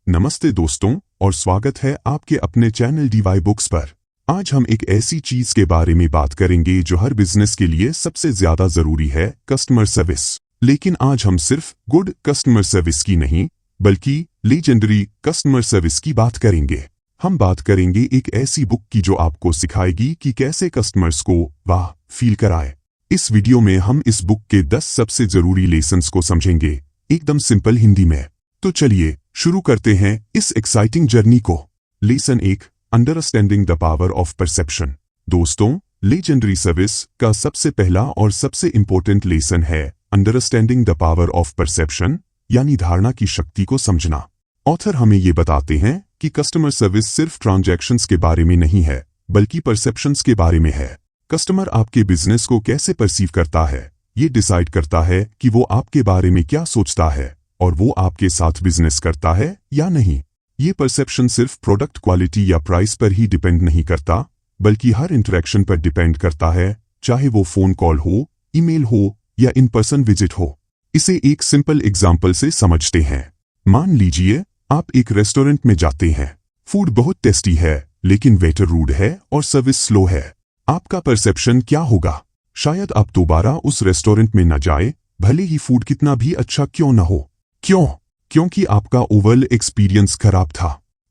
नमस्ते दोस्तों और स्वागत है आपके अपने चैनल DY बुक्स पर। आज हम एक ऐसी चीज के बारे में बात करेंगे जो हर बिजनेस के लिए सबसे ज्यादा जरूरी है, कस्टमर सर्विस। लेकिन आज हम सिर्फ गुड कस्टमर सर्विस की नहीं बल्कि लीजेंडरी कस्टमर सर्विस की बात करेंगे। हम बात करेंगे एक ऐसी बुक की जो आपको सिखाएगी कि कैसे कस्टमर्स को वाह फील कराए। इस वीडियो में हम इस बुक के 10 सबसे जरूरी लेसन्स को समझेंगे, एकदम सिंपल हिंदी में। तो चलिए शुरू करते हैं इस एक्साइटिंग जर्नी को। Lesson 1, understanding the power of perception. दोस्तों, लीजेंडरी सर्विस का सबसे पहला और सबसे इंपॉर्टेंट लेसन है understanding the power of perception, यानी धारणा की शक्ति को समझना। ऑथर हमें ये बताते हैं कि कस्टमर सर्विस सिर्फ ट्रांजैक्शंस के बारे में नहीं है बल्कि परसेप्शंस के बारे में है। कस्टमर आपके बिजनेस को कैसे परसीव करता है, ये डिसाइड करता है कि वो आपके बारे में क्या सोचता है और वो आपके साथ बिजनेस करता है या नहीं। ये परसेप्शन सिर्फ प्रोडक्ट क्वालिटी या प्राइस पर ही डिपेंड नहीं करता बल्कि हर इंटरेक्शन पर डिपेंड करता है, चाहे वो फोन कॉल हो, ईमेल हो या इन पर्सन विजिट हो। इसे एक सिंपल एग्जाम्पल से समझते हैं। मान लीजिए आप एक रेस्टोरेंट में जाते हैं, फूड बहुत टेस्टी है लेकिन वेटर रूड है और सर्विस स्लो है। आपका परसेप्शन क्या होगा? शायद आप दोबारा उस रेस्टोरेंट में न जाए, भले ही फूड कितना भी अच्छा क्यों न हो। क्यों? क्योंकि आपका ओवरऑल एक्सपीरियंस खराब था।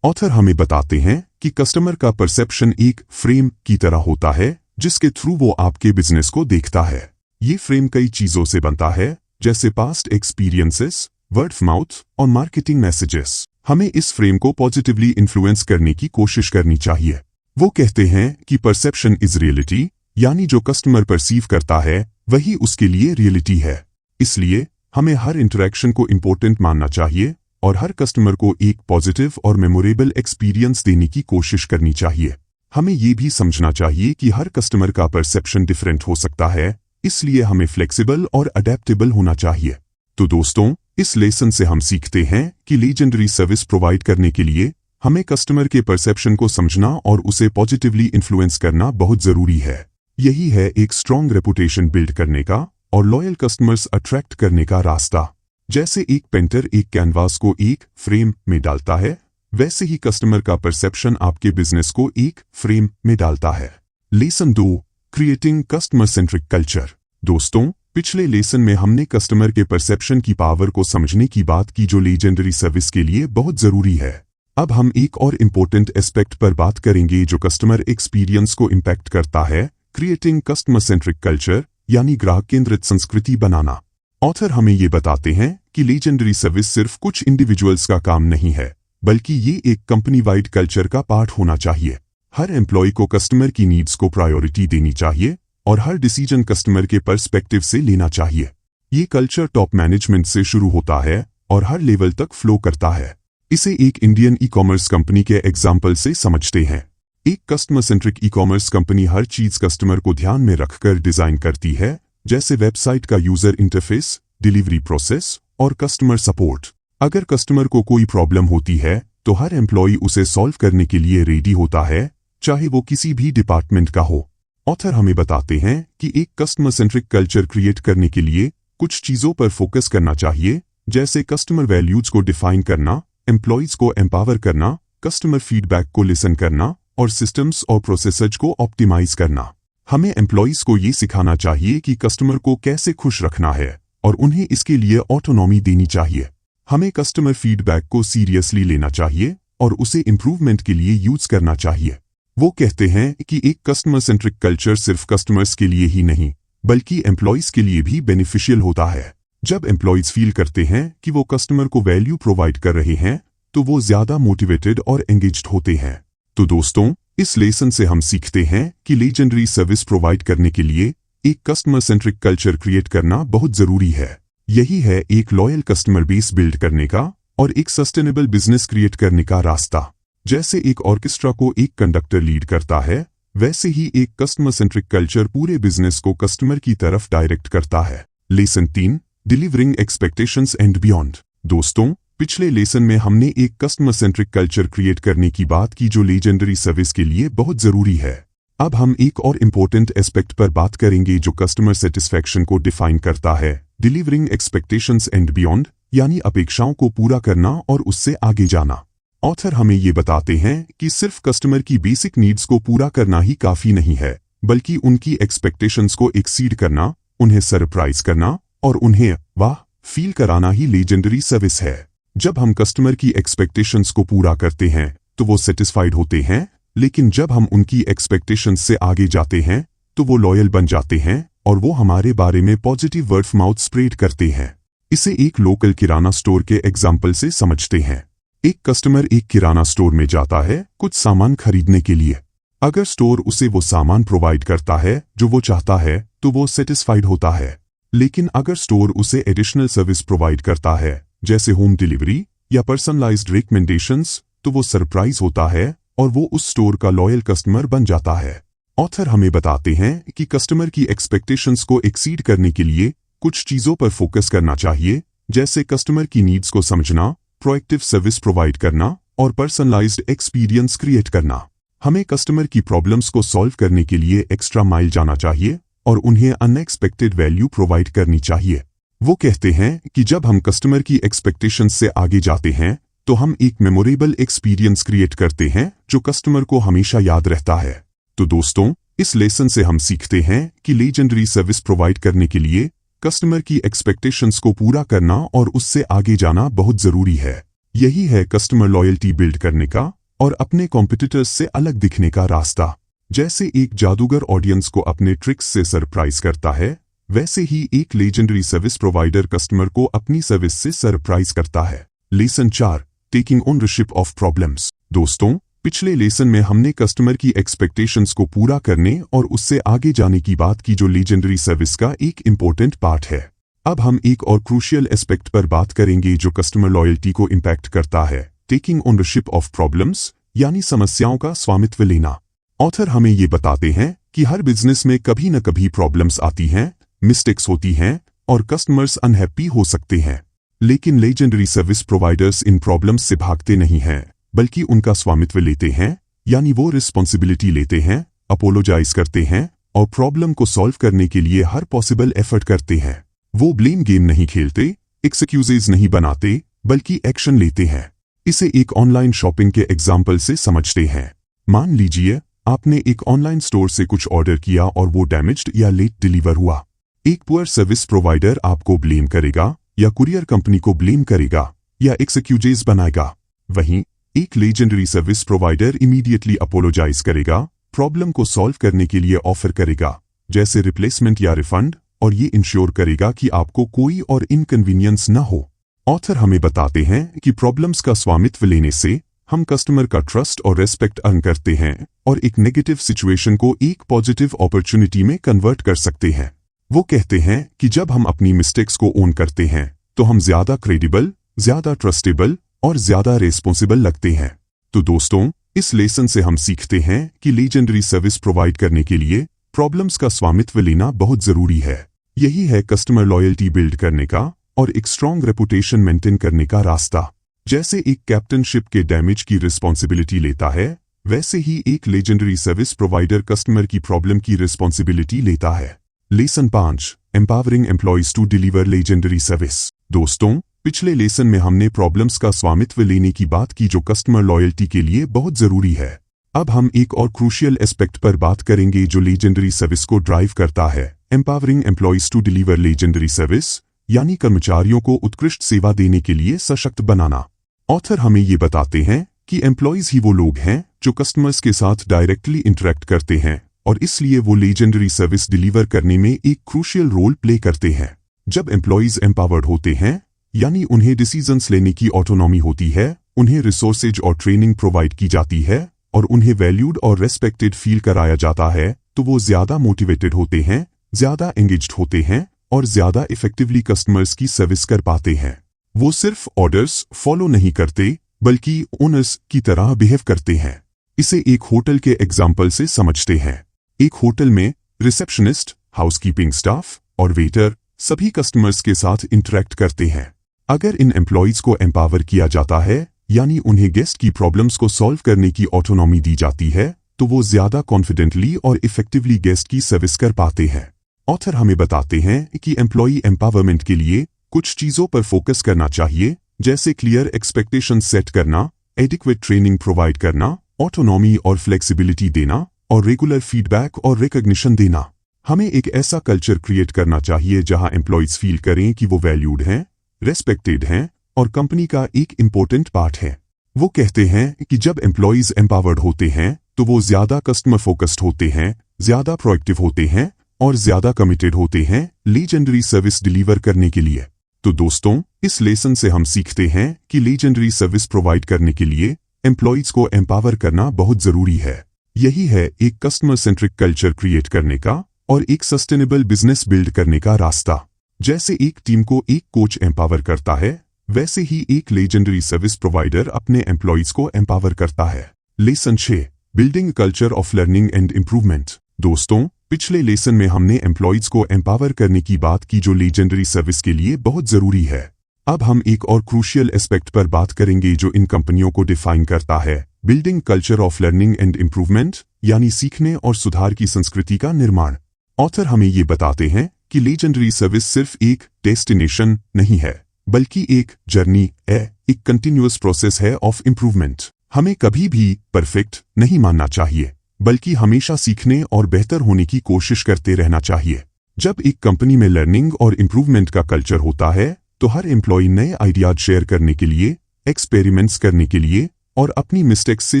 ऑथर हमें बताते हैं कि कस्टमर का परसेप्शन एक फ्रेम की तरह होता है जिसके थ्रू वो आपके बिजनेस को देखता है। ये फ्रेम कई चीजों से बनता है, जैसे past experiences, word of mouth और मार्केटिंग मैसेजेस। हमें इस फ्रेम को पॉजिटिवली इन्फ्लुएंस करने की कोशिश करनी चाहिए। वो कहते हैं कि परसेप्शन इज रियलिटी, यानी जो कस्टमर परसीव करता है वही उसके लिए रियलिटी है। इसलिए हमें हर इंटरेक्शन को इम्पोर्टेंट मानना चाहिए और हर कस्टमर को एक पॉजिटिव और मेमोरेबल एक्सपीरियंस देने की कोशिश करनी चाहिए। हमें ये भी समझना चाहिए कि हर कस्टमर का परसेप्शन डिफरेंट हो सकता है, इसलिए हमें फ्लेक्सिबल और अडेप्टेबल होना चाहिए। तो दोस्तों, इस लेसन से हम सीखते हैं कि लीजेंडरी सर्विस प्रोवाइड करने के लिए हमें कस्टमर के परसेप्शन को समझना और उसे पॉजिटिवली इन्फ्लुएंस करना बहुत जरूरी है। यही है एक स्ट्रॉन्ग रेपुटेशन बिल्ड करने का और लॉयल कस्टमर्स अट्रैक्ट करने का रास्ता। जैसे एक पेंटर एक कैनवास को एक फ्रेम में डालता है, वैसे ही कस्टमर का परसेप्शन आपके बिजनेस को एक फ्रेम में डालता है। Lesson 2, creating customer centric culture. दोस्तों, पिछले लेसन में हमने कस्टमर के परसेप्शन की पावर को समझने की बात की जो लीजेंडरी सर्विस के लिए बहुत जरूरी है। अब हम एक और इम्पोर्टेंट एस्पेक्ट पर बात करेंगे जो कस्टमर एक्सपीरियंस को इम्पैक्ट करता है, क्रिएटिंग कस्टमर सेंट्रिक कल्चर, यानी ग्राहक केंद्रित संस्कृति बनाना। ऑथर हमें ये बताते हैं कि लीजेंडरी सर्विस सिर्फ कुछ इंडिविजुअल्स का काम नहीं है बल्कि ये एक कंपनी वाइड कल्चर का पार्ट होना चाहिए। हर एम्प्लॉय को कस्टमर की नीड्स को प्रायोरिटी देनी चाहिए और हर डिसीजन कस्टमर के पर्सपेक्टिव से लेना चाहिए। ये कल्चर टॉप मैनेजमेंट से शुरू होता है और हर लेवल तक फ्लो करता है। इसे एक इंडियन ई कॉमर्स कंपनी के एग्जाम्पल से समझते हैं। एक customer centric e commerce company हर चीज कस्टमर को ध्यान में रखकर डिजाइन करती है, जैसे वेबसाइट का यूजर इंटरफेस, डिलीवरी प्रोसेस और कस्टमर सपोर्ट। अगर कस्टमर को कोई प्रॉब्लम होती है तो हर एम्प्लॉय उसे सॉल्व करने के लिए रेडी होता है, चाहे वो किसी भी डिपार्टमेंट का हो। ऑथर हमें बताते हैं कि एक कस्टमर सेंट्रिक कल्चर क्रिएट करने के लिए कुछ चीजों पर फोकस करना चाहिए, जैसे कस्टमर वैल्यूज को डिफाइन करना, एम्प्लॉयज को एम्पावर करना, कस्टमर फीडबैक को लिसन करना और सिस्टम्स और प्रोसेसर्स को ऑप्टिमाइज करना। हमें एम्प्लॉयज को ये सिखाना चाहिए कि कस्टमर को कैसे खुश रखना है और उन्हें इसके लिए ऑटोनॉमी देनी चाहिए। हमें कस्टमर फीडबैक को सीरियसली लेना चाहिए और उसे इम्प्रूवमेंट के लिए यूज करना चाहिए। वो कहते हैं कि एक कस्टमर सेंट्रिक कल्चर सिर्फ कस्टमर्स के लिए ही नहीं बल्कि एम्प्लॉयज के लिए भी बेनिफिशियल होता है। जब एम्प्लॉयज फील करते हैं कि वो कस्टमर को वैल्यू प्रोवाइड कर रहे हैं तो वो ज्यादा मोटिवेटेड और एंगेज्ड होते हैं। तो दोस्तों, इस लेसन से हम सीखते हैं कि लीजेंडरी सर्विस प्रोवाइड करने के लिए एक कस्टमर सेंट्रिक कल्चर क्रिएट करना बहुत जरूरी है। यही है एक लॉयल कस्टमर बेस बिल्ड करने का और एक सस्टेनेबल बिजनेस क्रिएट करने का रास्ता। जैसे एक ऑर्केस्ट्रा को एक कंडक्टर लीड करता है, वैसे ही एक कस्टमर सेंट्रिक कल्चर पूरे बिजनेस को कस्टमर की तरफ डायरेक्ट करता है। Lesson 3, delivering expectations and beyond. दोस्तों, पिछले लेसन में हमने एक कस्टमर सेंट्रिक कल्चर क्रिएट करने की बात की जो लीजेंडरी सर्विस के लिए बहुत जरूरी है। अब हम एक और इम्पोर्टेंट एस्पेक्ट पर बात करेंगे जो कस्टमर सेटिस्फैक्शन को डिफाइन करता है, डिलीवरिंग एक्सपेक्टेशंस एंड बियॉन्ड, यानी अपेक्षाओं को पूरा करना और उससे आगे जाना। ऑथर हमें ये बताते हैं कि सिर्फ कस्टमर की बेसिक नीड्स को पूरा करना ही काफ़ी नहीं है, बल्कि उनकी एक्सपेक्टेशंस को एक्सीड करना, उन्हें सरप्राइज करना और उन्हें वाह फील कराना ही लीजेंडरी सर्विस है। जब हम कस्टमर की एक्सपेक्टेशंस को पूरा करते हैं तो वो सेटिस्फाइड होते हैं, लेकिन जब हम उनकी एक्सपेक्टेशंस से आगे जाते हैं तो वो लॉयल बन जाते हैं और वो हमारे बारे में positive word of mouth spread करते हैं। इसे एक लोकल किराना स्टोर के एग्जाम्पल से समझते हैं। एक कस्टमर एक किराना स्टोर में जाता है कुछ सामान खरीदने के लिए। अगर स्टोर उसे वो सामान प्रोवाइड करता है जो वो चाहता है तो वो सेटिस्फाइड होता है, लेकिन अगर स्टोर उसे एडिशनल सर्विस प्रोवाइड करता है जैसे होम डिलीवरी या पर्सनलाइज्ड रिकमेंडेशंस, तो वो सरप्राइज होता है और वो उस स्टोर का लॉयल कस्टमर बन जाता है। ऑथर हमें बताते हैं कि कस्टमर की एक्सपेक्टेशंस को एक्सीड करने के लिए कुछ चीज़ों पर फोकस करना चाहिए, जैसे कस्टमर की नीड्स को समझना, प्रोएक्टिव सर्विस प्रोवाइड करना और पर्सनलाइज्ड एक्सपीरियंस क्रिएट करना। हमें कस्टमर की प्रॉब्लम्स को सॉल्व करने के लिए एक्स्ट्रा माइल जाना चाहिए और उन्हें अनएक्सपेक्टेड वैल्यू प्रोवाइड करनी चाहिए। वो कहते हैं कि जब हम कस्टमर की एक्सपेक्टेशंस से आगे जाते हैं तो हम एक मेमोरेबल एक्सपीरियंस क्रिएट करते हैं जो कस्टमर को हमेशा याद रहता है। तो दोस्तों, इस लेसन से हम सीखते हैं कि लीजेंडरी सर्विस प्रोवाइड करने के लिए कस्टमर की एक्सपेक्टेशंस को पूरा करना और उससे आगे जाना बहुत जरूरी है। यही है कस्टमर लॉयल्टी बिल्ड करने का और अपने कॉम्पिटिटर्स से अलग दिखने का रास्ता। जैसे एक जादूगर ऑडियंस को अपने ट्रिक्स से सरप्राइज करता है, वैसे ही एक लीजेंडरी सर्विस प्रोवाइडर कस्टमर को अपनी सर्विस से सरप्राइज करता है। Lesson 4, taking ownership of problems. दोस्तों, पिछले लेसन में हमने कस्टमर की एक्सपेक्टेशंस को पूरा करने और उससे आगे जाने की बात की जो लीजेंडरी सर्विस का एक इम्पोर्टेंट पार्ट है। अब हम एक और क्रूशियल एस्पेक्ट पर बात करेंगे जो कस्टमर लॉयल्टी को इम्पैक्ट करता है, टेकिंग ओनरशिप ऑफ प्रॉब्लम्स, यानी समस्याओं का स्वामित्व लेना। ऑथर हमें ये बताते हैं कि हर बिजनेस में कभी न कभी प्रॉब्लम्स आती हैं, मिस्टेक्स होती हैं और कस्टमर्स अनहैप्पी हो सकते हैं, लेकिन legendary service providers in problems से भागते नहीं हैं, बल्कि उनका स्वामित्व लेते हैं, यानी वो रिस्पॉन्सिबिलिटी लेते हैं, अपोलोजाइज करते हैं और प्रॉब्लम को सॉल्व करने के लिए हर पॉसिबल एफर्ट करते हैं। वो ब्लेम गेम नहीं खेलते, एक्सक्यूजेज नहीं बनाते, बल्कि एक्शन लेते हैं। इसे एक ऑनलाइन शॉपिंग के एग्जाम्पल से समझते हैं। मान लीजिए आपने एक ऑनलाइन स्टोर से कुछ ऑर्डर किया और वो डैमेज्ड या लेट डिलीवर हुआ। एक पुअर सर्विस प्रोवाइडर आपको ब्लेम करेगा या कुरियर कंपनी को ब्लेम करेगा या एक्सक्यूजेज बनाएगा। वहीं एक legendary service provider immediately apologise करेगा, प्रॉब्लम को सॉल्व करने के लिए ऑफर करेगा, जैसे रिप्लेसमेंट या रिफंड, और ये इंश्योर करेगा कि आपको कोई और इनकन्वीनियंस न हो। ऑथर हमें बताते हैं कि प्रॉब्लम्स का स्वामित्व लेने से हम कस्टमर का ट्रस्ट और रेस्पेक्ट अर्न करते हैं और एक नेगेटिव सिचुएशन को एक पॉजिटिव अपॉर्चुनिटी में कन्वर्ट कर सकते हैं। वो कहते हैं कि जब हम अपनी मिस्टेक्स को ओन करते हैं तो हम ज्यादा क्रेडिबल, ज्यादा ट्रस्टेबल और ज्यादा रिस्पॉन्सिबल लगते हैं। तो दोस्तों, इस लेसन से हम सीखते हैं कि लीजेंडरी सर्विस प्रोवाइड करने के लिए प्रॉब्लम्स का स्वामित्व लेना बहुत जरूरी है। यही है कस्टमर लॉयल्टी बिल्ड करने का और एक स्ट्रॉन्ग रेपुटेशन मेंटेन करने का रास्ता। जैसे एक कैप्टन शिप के डैमेज की रिस्पॉन्सिबिलिटी लेता है, वैसे ही एक लीजेंडरी सर्विस प्रोवाइडर कस्टमर की प्रॉब्लम की रिस्पॉन्सिबिलिटी लेता है। Lesson 5, empowering employees to deliver legendary service. दोस्तों, पिछले लेसन में हमने प्रॉब्लम्स का स्वामित्व लेने की बात की जो कस्टमर लॉयल्टी के लिए बहुत जरूरी है। अब हम एक और क्रूशियल एस्पेक्ट पर बात करेंगे जो लीजेंडरी सर्विस को ड्राइव करता है, empowering employees to deliver legendary service, यानी कर्मचारियों को उत्कृष्ट सेवा देने के लिए सशक्त बनाना। ऑथर हमें ये बताते हैं कि एम्प्लॉइज ही वो लोग हैं जो कस्टमर्स के साथ डायरेक्टली इंटरेक्ट करते हैं और इसलिए वो लीजेंडरी सर्विस डिलीवर करने में एक क्रूशियल रोल प्ले करते हैं। जब एम्प्लॉइज एम्पावर्ड होते हैं, यानी उन्हें डिसीजंस लेने की ऑटोनॉमी होती है, उन्हें रिसोर्सेज और ट्रेनिंग प्रोवाइड की जाती है और उन्हें वैल्यूड और रेस्पेक्टेड फील कराया जाता है, तो वो ज्यादा मोटिवेटेड होते हैं, ज्यादा एंगेज्ड होते हैं और ज्यादा इफेक्टिवली कस्टमर्स की सर्विस कर पाते हैं। वो सिर्फ ऑर्डर्स फॉलो नहीं करते, बल्कि ओनर्स की तरह बिहेव करते हैं। इसे एक होटल के एग्जाम्पल से समझते हैं। एक होटल में रिसेप्शनिस्ट, हाउसकीपिंग स्टाफ और वेटर सभी कस्टमर्स के साथ इंटरेक्ट करते हैं। अगर इन एम्प्लॉइज को एम्पावर किया जाता है, यानी उन्हें गेस्ट की प्रॉब्लम्स को सॉल्व करने की ऑटोनॉमी दी जाती है, तो वो ज्यादा कॉन्फिडेंटली और इफेक्टिवली गेस्ट की सर्विस कर पाते हैं। ऑथर हमें बताते हैं कि एम्प्लॉई एम्पावरमेंट के लिए कुछ चीज़ों पर फोकस करना चाहिए, जैसे क्लियर एक्सपेक्टेशन सेट करना, एडिक्वेट ट्रेनिंग प्रोवाइड करना, ऑटोनॉमी और फ्लेक्सिबिलिटी देना और रेगुलर फीडबैक और रिकॉग्निशन देना। हमें एक ऐसा कल्चर क्रिएट करना चाहिए जहां एम्प्लॉइज फील करें कि वो वैल्यूड हैं, रेस्पेक्टेड हैं और कंपनी का एक इम्पोर्टेंट पार्ट है। वो कहते हैं कि जब एम्प्लॉइज एम्पावर्ड होते हैं तो वो ज्यादा कस्टमर फोकस्ड होते हैं, ज्यादा प्रोएक्टिव होते हैं और ज्यादा कमिटेड होते हैं लीजेंडरी सर्विस डिलीवर करने के लिए। तो दोस्तों, इस लेसन से हम सीखते हैं कि लीजेंडरी सर्विस प्रोवाइड करने के लिए एम्प्लॉइज को एम्पावर करना बहुत जरूरी है। यही है एक कस्टमर सेंट्रिक कल्चर क्रिएट करने का और एक सस्टेनेबल बिजनेस बिल्ड करने का रास्ता। जैसे एक टीम को एक कोच एम्पावर करता है, वैसे ही एक लेजेंडरी सर्विस प्रोवाइडर अपने एम्प्लॉइज को एम्पावर करता है। Lesson 6, building culture of learning and improvement. दोस्तों, पिछले लेसन में हमने एम्प्लॉइज को एम्पावर करने की बात की जो लीजेंडरी सर्विस के लिए बहुत जरूरी है। अब हम एक और क्रूशियल एस्पेक्ट पर बात करेंगे जो इन कंपनियों को डिफाइन करता है building culture of learning and improvement, यानी सीखने और सुधार की संस्कृति का निर्माण। ऑथर हमें ये बताते हैं कि लीजेंडरी सर्विस सिर्फ एक डेस्टिनेशन नहीं है, बल्कि एक जर्नी है, एक कंटिन्यूअस प्रोसेस है ऑफ इम्प्रूवमेंट। हमें कभी भी परफेक्ट नहीं मानना चाहिए, बल्कि हमेशा सीखने और बेहतर होने की कोशिश करते रहना चाहिए। जब एक कंपनी में लर्निंग और इम्प्रूवमेंट का कल्चर होता है तो हर एम्प्लॉय नए आइडियाज शेयर करने के लिए, एक्सपेरिमेंट्स करने के लिए और अपनी मिस्टेक्स से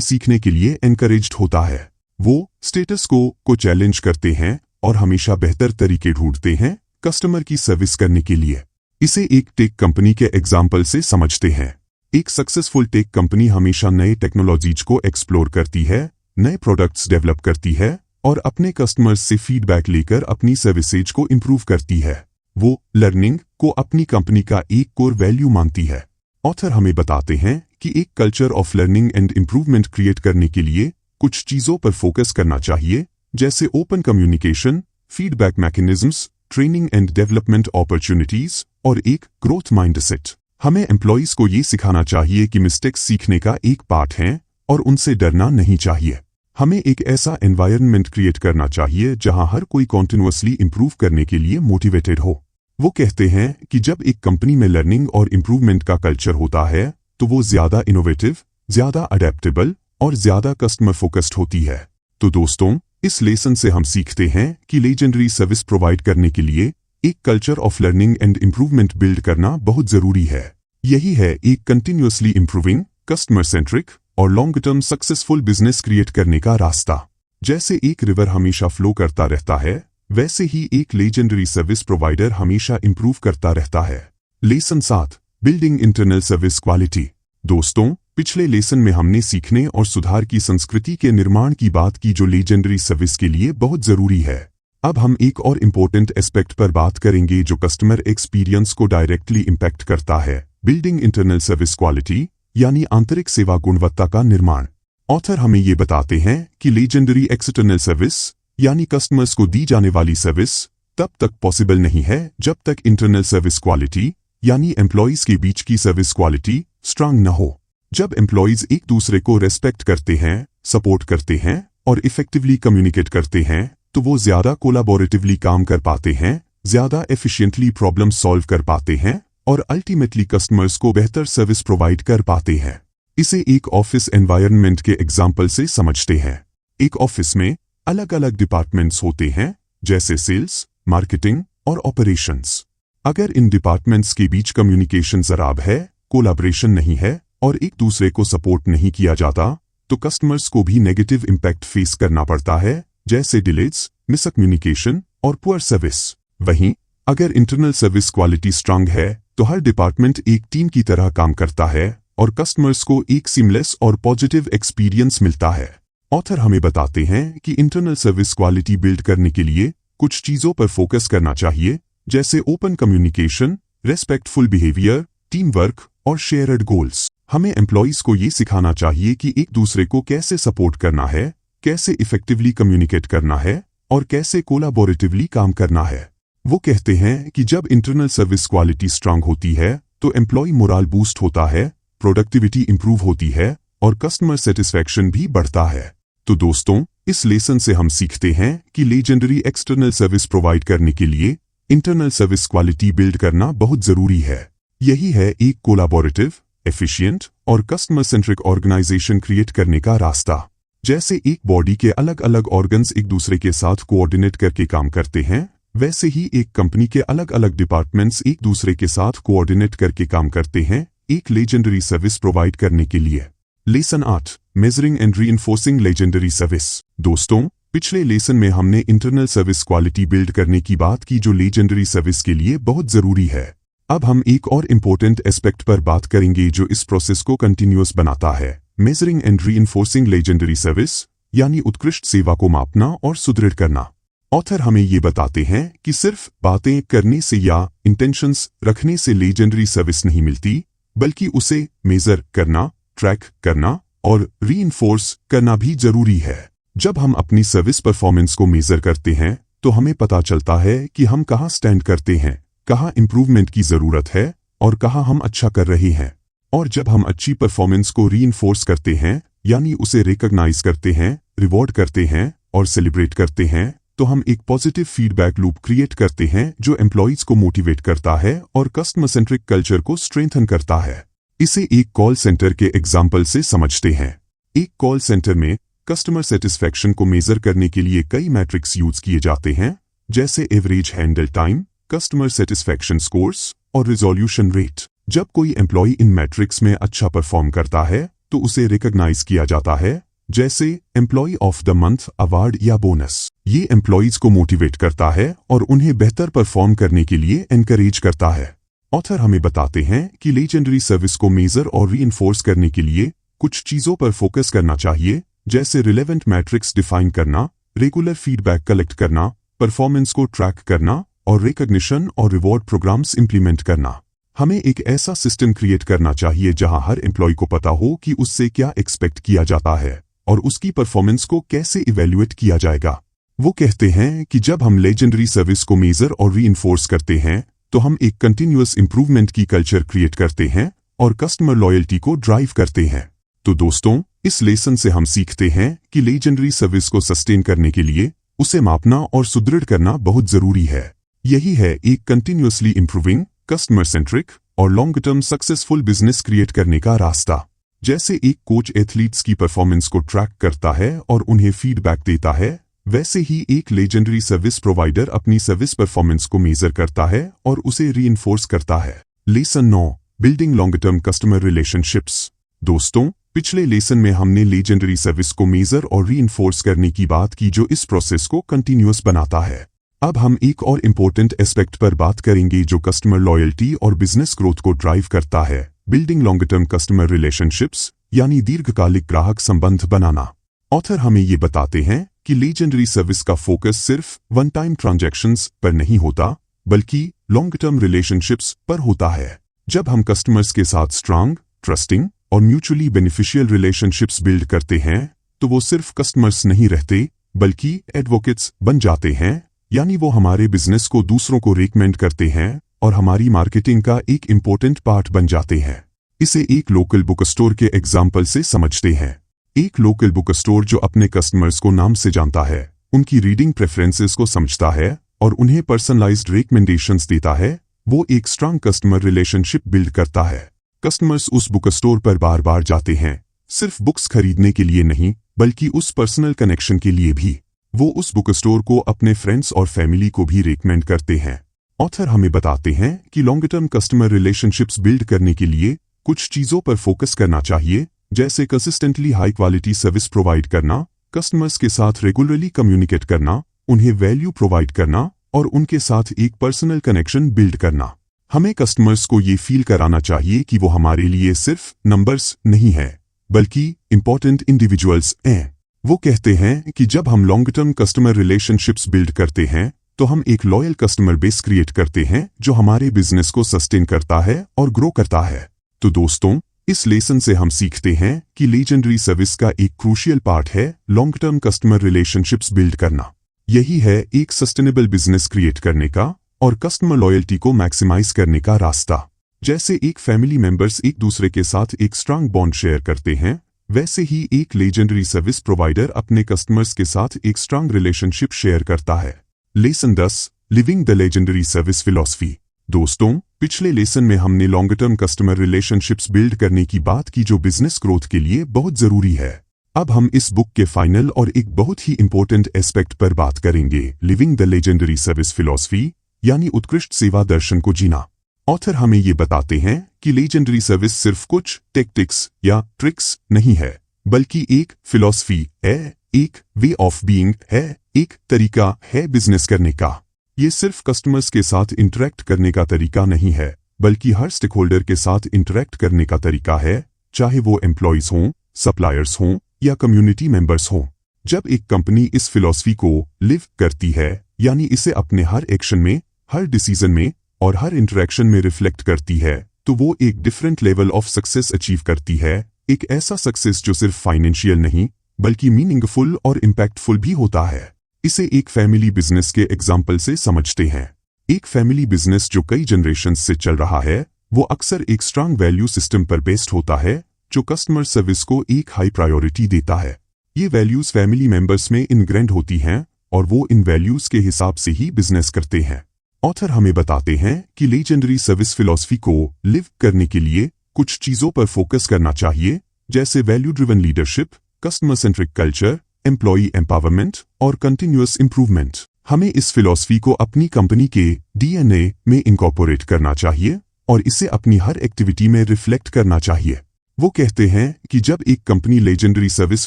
सीखने के लिए एनकरेज्ड होता है। वो स्टेटस को चैलेंज करते हैं और हमेशा बेहतर तरीके ढूंढते हैं कस्टमर की सर्विस करने के लिए। इसे एक टेक कंपनी के एग्जाम्पल से समझते हैं। एक सक्सेसफुल टेक कंपनी हमेशा नए टेक्नोलॉजीज को एक्सप्लोर करती है, नए प्रोडक्ट्स डेवलप करती है और अपने कस्टमर्स से फीडबैक लेकर अपनी सर्विसेज को इम्प्रूव करती है। वो लर्निंग को अपनी कंपनी का एक कोर वैल्यू मानती है। ऑथर हमें बताते हैं कि एक culture of learning and improvement create करने के लिए कुछ चीज़ों पर फोकस करना चाहिए, जैसे open communication, feedback mechanisms, training and development opportunities और एक ग्रोथ माइंडसेट। हमें एम्प्लॉइज को ये सिखाना चाहिए कि मिस्टेक्स सीखने का एक पार्ट हैं और उनसे डरना नहीं चाहिए। हमें एक ऐसा एनवायरनमेंट क्रिएट करना चाहिए जहां हर कोई कॉन्टिन्यूअसली इंप्रूव करने के लिए मोटिवेटेड हो। वो कहते हैं कि जब एक कंपनी में लर्निंग और इम्प्रूवमेंट का कल्चर होता है तो वो ज्यादा इनोवेटिव, ज्यादा अडेप्टेबल और ज्यादा कस्टमर फोकस्ड होती है। तो दोस्तों, इस लेसन से हम सीखते हैं कि लीजेंडरी सर्विस प्रोवाइड करने के लिए एक culture of learning and improvement build करना बहुत जरूरी है। यही है एक कंटिन्यूअसली इम्प्रूविंग, कस्टमर सेंट्रिक और long term successful business create करने का रास्ता। जैसे एक रिवर हमेशा फ्लो करता रहता है, वैसे ही एक लेजेंडरी सर्विस प्रोवाइडर हमेशा इंप्रूव करता रहता है। Lesson 7, building internal service quality. दोस्तों, पिछले लेसन में हमने सीखने और सुधार की संस्कृति के निर्माण की बात की जो लीजेंडरी सर्विस के लिए बहुत जरूरी है। अब हम एक और इम्पोर्टेंट एस्पेक्ट पर बात करेंगे जो कस्टमर एक्सपीरियंस को डायरेक्टली इम्पैक्ट करता है, बिल्डिंग इंटरनल सर्विस क्वालिटी, यानी आंतरिक सेवा गुणवत्ता का निर्माण। ऑथर हमें ये बताते हैं कि लीजेंडरी एक्सटर्नल सर्विस, यानी कस्टमर्स को दी जाने वाली सर्विस, तब तक पॉसिबल नहीं है जब तक इंटरनल सर्विस क्वालिटी, यानी एम्प्लॉइज के बीच की सर्विस क्वालिटी स्ट्रांग न हो। जब एम्प्लॉइज एक दूसरे को रेस्पेक्ट करते हैं, सपोर्ट करते हैं और इफेक्टिवली कम्युनिकेट करते हैं तो वो ज्यादा कोलाबोरेटिवली काम कर पाते हैं, ज्यादा एफिशिएंटली प्रॉब्लम सॉल्व कर पाते हैं और अल्टीमेटली कस्टमर्स को बेहतर सर्विस प्रोवाइड कर पाते हैं। इसे एक ऑफिस एनवायरनमेंट के एग्जाम्पल से समझते हैं। एक ऑफिस में अलग अलग डिपार्टमेंट्स होते हैं, जैसे सेल्स, मार्केटिंग और ऑपरेशंस। अगर इन डिपार्टमेंट्स के बीच कम्युनिकेशन खराब है, कोलैबोरेशन नहीं है और एक दूसरे को सपोर्ट नहीं किया जाता तो कस्टमर्स को भी नेगेटिव इम्पैक्ट फेस करना पड़ता है, जैसे डिलेज, मिसकम्युनिकेशन और पुअर सर्विस। वहीं अगर इंटरनल सर्विस क्वालिटी स्ट्रांग है तो हर डिपार्टमेंट एक टीम की तरह काम करता है और कस्टमर्स को एक सीमलेस और पॉजिटिव एक्सपीरियंस मिलता है। ऑथर हमें बताते हैं कि इंटरनल सर्विस क्वालिटी बिल्ड करने के लिए कुछ चीजों पर फोकस करना चाहिए, जैसे open communication, respectful behaviour, team work और शेयर्ड गोल्स। हमें एम्प्लॉइज को ये सिखाना चाहिए कि एक दूसरे को कैसे सपोर्ट करना है, कैसे इफेक्टिवली कम्युनिकेट करना है और कैसे कोलैबोरेटिवली काम करना है। वो कहते हैं कि जब इंटरनल सर्विस क्वालिटी स्ट्रांग होती है तो एम्प्लॉय मोराल बूस्ट होता है, प्रोडक्टिविटी इंप्रूव होती है और कस्टमर सेटिस्फैक्शन भी बढ़ता है। तो दोस्तों, इस लेसन से हम सीखते हैं कि लेजेंडरी एक्सटर्नल सर्विस प्रोवाइड करने के लिए इंटरनल सर्विस क्वालिटी बिल्ड करना बहुत जरूरी है। यही है एक कोलैबोरेटिव, एफिशिएंट और कस्टमर सेंट्रिक ऑर्गेनाइजेशन क्रिएट करने का रास्ता। जैसे एक बॉडी के अलग अलग ऑर्गन्स एक दूसरे के साथ कोऑर्डिनेट करके काम करते हैं, वैसे ही एक कंपनी के अलग अलग डिपार्टमेंट्स एक दूसरे के साथ कोऑर्डिनेट करके काम करते हैं एक लेजेंडरी सर्विस प्रोवाइड करने के लिए। Lesson 8, measuring and reinforcing legendary service. दोस्तों, पिछले लेसन में हमने इंटरनल सर्विस क्वालिटी बिल्ड करने की बात की जो लेजेंडरी सर्विस के लिए बहुत जरूरी है। अब हम एक और इम्पोर्टेंट एस्पेक्ट पर बात करेंगे जो इस प्रोसेस को कंटिन्यूअस बनाता है, measuring and reinforcing legendary service, यानी उत्कृष्ट सेवा को मापना और सुदृढ़ करना। ऑथर हमें ये बताते हैं कि सिर्फ बातें करने से या इंटेंशंस रखने से लेजेंडरी सर्विस नहीं मिलती, बल्कि उसे मेजर करना, ट्रैक करना और रीइंफोर्स करना भी जरूरी है। जब हम अपनी सर्विस परफॉर्मेंस को मेजर करते हैं तो हमें पता चलता है कि हम कहाँ स्टैंड करते हैं, कहाँ इंप्रूवमेंट की जरूरत है और कहाँ हम अच्छा कर रहे हैं। और जब हम अच्छी परफॉर्मेंस को रीइंफोर्स करते हैं, यानी उसे रिकॉग्नाइज करते हैं, रिवॉर्ड करते हैं और सेलिब्रेट करते हैं, तो हम एक पॉजिटिव फीडबैक लूप क्रिएट करते हैं जो एम्प्लॉइज को मोटिवेट करता है और कस्टमर सेंट्रिक कल्चर को स्ट्रेंथन करता है। इसे एक कॉल सेंटर के एग्जाम्पल से समझते हैं। एक कॉल सेंटर में कस्टमर सेटिस्फैक्शन को मेजर करने के लिए कई मैट्रिक्स यूज किए जाते हैं, जैसे average handle time, customer satisfaction scores और रिजोल्यूशन रेट। जब कोई एम्प्लॉय इन मैट्रिक्स में अच्छा परफॉर्म करता है तो उसे रिकॉग्नाइज किया जाता है, जैसे employee of the month award या बोनस। ये एम्प्लॉइज को मोटिवेट करता है और उन्हें बेहतर परफॉर्म करने के लिए एनकरेज करता है। ऑथर हमें बताते हैं कि लेजेंडरी सर्विस को मेजर और रीइंफोर्स करने के लिए कुछ चीजों पर फोकस करना चाहिए, जैसे रिलेवेंट मैट्रिक्स डिफाइन करना, रेगुलर फीडबैक कलेक्ट करना, परफॉर्मेंस को ट्रैक करना और रिकॉग्निशन और रिवॉर्ड प्रोग्राम्स इंप्लीमेंट करना। हमें एक ऐसा सिस्टम क्रिएट करना चाहिए जहां हर एम्प्लॉय को पता हो कि उससे क्या एक्सपेक्ट किया जाता है और उसकी परफॉर्मेंस को कैसे इवैल्यूएट किया जाएगा। वो कहते हैं कि जब हम लेजेंडरी सर्विस को मेजर और रीइंफोर्स करते हैं तो हम एक कंटिन्यूअस इंप्रूवमेंट की कल्चर क्रिएट करते हैं और कस्टमर लॉयल्टी को ड्राइव करते हैं। तो दोस्तों, इस लेसन से हम सीखते हैं कि लेजेंडरी सर्विस को सस्टेन करने के लिए उसे मापना और सुदृढ़ करना बहुत जरूरी है। यही है एक कंटिन्यूअसली इंप्रूविंग, कस्टमर सेंट्रिक और long term successful business create करने का रास्ता। जैसे एक कोच एथलीट्स की परफॉर्मेंस को ट्रैक करता है और उन्हें फीडबैक देता है, वैसे ही एक लेजेंडरी सर्विस प्रोवाइडर अपनी सर्विस परफॉर्मेंस को मेजर करता है और उसे रीइंफोर्स करता है। Lesson 9, building long term customer relationships. दोस्तों, पिछले लेसन में हमने लेजेंडरी सर्विस को मेजर और रीइंफोर्स करने की बात की जो इस प्रोसेस को कंटिन्यूअस बनाता है। अब हम एक और इम्पोर्टेंट एस्पेक्ट पर बात करेंगे जो कस्टमर लॉयल्टी और बिजनेस ग्रोथ को ड्राइव करता है, building long term customer relationships, यानी दीर्घकालिक ग्राहक संबंध बनाना। ऑथर हमें ये बताते हैं कि लेजेंडरी सर्विस का फोकस सिर्फ वन टाइम ट्रांजैक्शंस पर नहीं होता, बल्कि लॉन्ग टर्म रिलेशनशिप्स पर होता है। जब हम कस्टमर्स के साथ स्ट्रांग, ट्रस्टिंग और म्यूचुअली बेनिफिशियल रिलेशनशिप्स बिल्ड करते हैं तो वो सिर्फ कस्टमर्स नहीं रहते, बल्कि एडवोकेट्स बन जाते हैं, यानी वो हमारे बिजनेस को दूसरों को रिकमेंड करते हैं और हमारी मार्केटिंग का एक इम्पोर्टेंट पार्ट बन जाते हैं। इसे एक लोकल बुक स्टोर के एग्जाम्पल से समझते हैं। एक लोकल बुक स्टोर जो अपने कस्टमर्स को नाम से जानता है, उनकी रीडिंग प्रेफरेंसेस को समझता है और उन्हें पर्सनलाइज्ड रिकमेंडेशंस देता है, वो एक स्ट्रांग कस्टमर रिलेशनशिप बिल्ड करता है। कस्टमर्स उस बुक स्टोर पर बार बार जाते हैं, सिर्फ बुक्स खरीदने के लिए नहीं, बल्कि उस पर्सनल कनेक्शन के लिए भी। वो उस बुक स्टोर को अपने फ्रेंड्स और फैमिली को भी रिकमेंड करते हैं। ऑथर हमें बताते हैं कि long term customer relationships build करने के लिए कुछ चीजों पर फोकस करना चाहिए, जैसे consistently high quality service provide करना, कस्टमर्स के साथ रेगुलरली कम्युनिकेट करना, उन्हें वैल्यू प्रोवाइड करना और उनके साथ एक पर्सनल कनेक्शन बिल्ड करना। हमें कस्टमर्स को ये फील कराना चाहिए कि वो हमारे लिए सिर्फ नंबर्स नहीं है, बल्कि इंपॉर्टेंट इंडिविजुअल्स हैं। वो कहते हैं कि जब हम long term customer relationships build करते हैं तो हम एक लॉयल कस्टमर बेस क्रिएट करते हैं जो हमारे बिजनेस को सस्टेन करता है और ग्रो करता है। तो दोस्तों, इस लेसन से हम सीखते हैं कि लेजेंडरी सर्विस का एक क्रूशियल पार्ट है long term customer relationships build करना। यही है एक सस्टेनेबल बिजनेस क्रिएट करने का और कस्टमर लॉयल्टी को मैक्सिमाइज करने का रास्ता। जैसे एक फैमिली मेंबर्स एक दूसरे के साथ एक स्ट्रांग बॉन्ड शेयर करते हैं, वैसे ही एक लेजेंडरी सर्विस प्रोवाइडर अपने कस्टमर्स के साथ एक स्ट्रांग रिलेशनशिप शेयर करता है। Lesson 10, living the legendary service philosophy. दोस्तों, पिछले लेसन में हमने long term customer relationships build करने की बात की जो बिजनेस ग्रोथ के लिए बहुत जरूरी है। अब हम इस बुक के फाइनल और एक बहुत ही इंपॉर्टेंट एस्पेक्ट पर बात करेंगे, living the legendary service philosophy, यानी उत्कृष्ट सेवा दर्शन को जीना। ऑथर हमें ये बताते हैं कि लेजेंडरी सर्विस सिर्फ कुछ टेक्टिक्स या ट्रिक्स नहीं है, बल्कि एक फिलॉसफी है, एक वे ऑफ बीइंग है, एक तरीका है बिजनेस करने का। ये सिर्फ कस्टमर्स के साथ इंटरेक्ट करने का तरीका नहीं है, बल्कि हर स्टेक होल्डर के साथ इंटरेक्ट करने का तरीका है, चाहे वो एम्प्लॉयज हों, सप्लायर्स हों या कम्युनिटी मेंबर्स हों। जब एक कंपनी इस फिलॉसफी को लिव करती है, यानी इसे अपने हर एक्शन में, हर डिसीजन में और हर इंटरेक्शन में रिफ्लेक्ट करती है, तो वो एक different level of success achieve करती है। एक ऐसा सक्सेस जो सिर्फ फाइनेंशियल नहीं, बल्कि मीनिंगफुल और इम्पैक्टफुल भी होता है। इसे एक फैमिली बिजनेस के एग्जाम्पल से समझते हैं। एक फैमिली बिजनेस जो कई जनरेशंस से चल रहा है, वो अक्सर एक स्ट्रांग वैल्यू सिस्टम पर बेस्ड होता है, जो कस्टमर सर्विस को एक हाई प्रायोरिटी देता है। ये वैल्यूज फैमिली मेंबर्स में इनग्रेंड होती हैं और वो इन वैल्यूज के हिसाब से ही बिजनेस करते हैं। ऑथर हमें बताते हैं कि लेजेंडरी सर्विस फिलॉसफी को लिव करने के लिए कुछ चीजों पर फोकस करना चाहिए, जैसे value driven leadership, customer centric culture, employee empowerment और कंटिन्यूअस इंप्रूवमेंट। हमें इस फिलॉसफी को अपनी कंपनी के डीएनए में इनकॉर्पोरेट करना चाहिए और इसे अपनी हर एक्टिविटी में रिफ्लेक्ट करना चाहिए। वो कहते हैं कि जब एक कंपनी लेजेंडरी सर्विस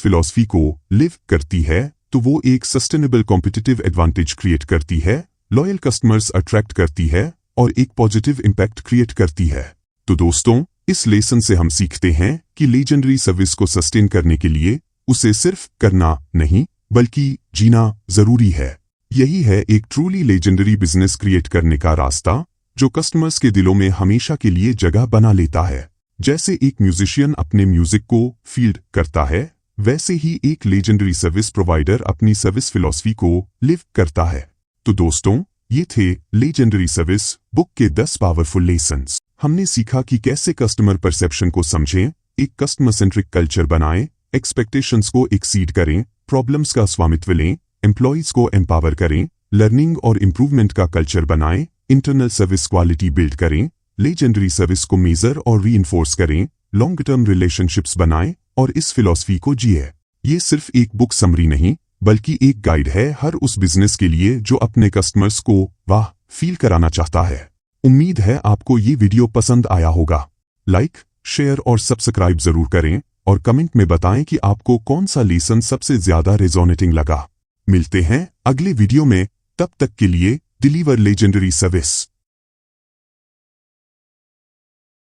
फिलॉसफी को लिव करती है, तो वो एक सस्टेनेबल कॉम्पिटिटिव एडवांटेज क्रिएट करती है, लॉयल कस्टमर्स अट्रैक्ट करती है और एक पॉजिटिव इम्पैक्ट क्रिएट करती है। तो दोस्तों, इस लेसन से हम सीखते हैं कि लेजेंडरी सर्विस को सस्टेन करने के लिए उसे सिर्फ करना नहीं, बल्कि जीना जरूरी है। यही है एक ट्रूली लेजेंडरी बिजनेस क्रिएट करने का रास्ता, जो कस्टमर्स के दिलों में हमेशा के लिए जगह बना लेता है। जैसे एक म्यूजिशियन अपने म्यूजिक को फील्ड करता है, वैसे ही एक लेजेंडरी सर्विस प्रोवाइडर अपनी सर्विस फिलॉसफी को लिव करता है। तो दोस्तों, ये थे लेजेंडरी सर्विस बुक के 10 पावरफुल लेसन्स। हमने सीखा कि कैसे कस्टमर परसेप्शन को समझें, एक कस्टमर सेंट्रिक कल्चर बनाएं, एक्सपेक्टेशंस को एक्सीड करें, प्रॉब्लम्स का स्वामित्व लें, एम्प्लॉयज को एम्पावर करें, लर्निंग और इम्प्रूवमेंट का कल्चर बनाएं, इंटरनल सर्विस क्वालिटी बिल्ड करें, लेजेंडरी सर्विस को मेजर और रीइंफोर्स करें, लॉन्ग टर्म रिलेशनशिप्स बनाएं और इस फिलॉसफी को जिए। ये सिर्फ एक बुक समरी नहीं, बल्कि एक गाइड है हर उस बिजनेस के लिए जो अपने कस्टमर्स को वाह फील कराना चाहता है। उम्मीद है आपको ये वीडियो पसंद आया होगा। लाइक, शेयर और सब्सक्राइब जरूर करें और कमेंट में बताएं कि आपको कौन सा लेसन सबसे ज्यादा रेजोनेटिंग लगा। मिलते हैं अगले वीडियो में, तब तक के लिए डिलीवर लेजेंडरी सर्विस।